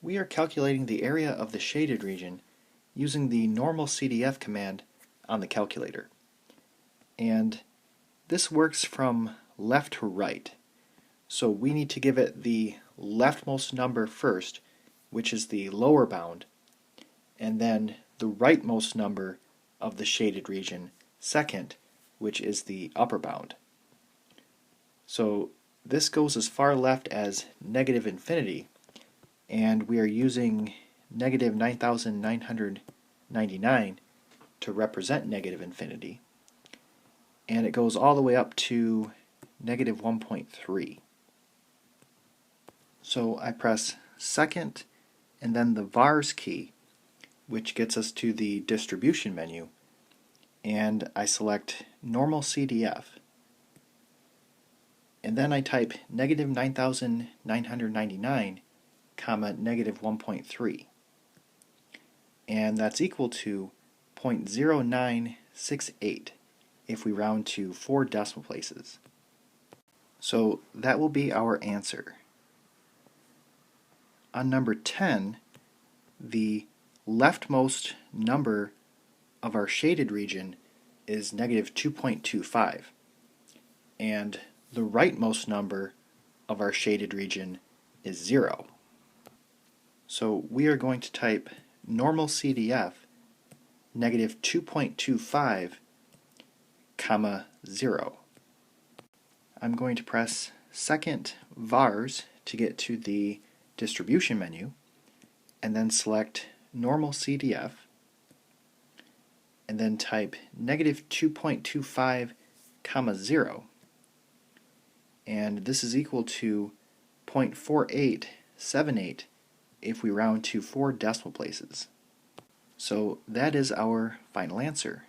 We are calculating the area of the shaded region using the normalcdf command on the calculator. And this works from left to right. So we need to give it the leftmost number first, which is the lower bound, and then the rightmost number of the shaded region second, which is the upper bound. So this goes as far left as negative infinity, and we are using negative 9,999 to represent negative infinity, and it goes all the way up to negative 1.3. So I press second and then the vars key, which gets us to the distribution menu, and I select normalcdf, and then I type negative 9,999 comma negative 1.3, and that's equal to 0.0968 if we round to 4 decimal places. So that will be our answer. On number 10, the leftmost number of our shaded region is negative 2.25, and the rightmost number of our shaded region is 0. So we are going to type normalcdf negative 2.25 comma 0. I'm going to press second vars to get to the distribution menu, and then select normalcdf, and then type negative 2.25 comma 0, and this is equal to 0.4878 if we round to 4 decimal places. So that is our final answer.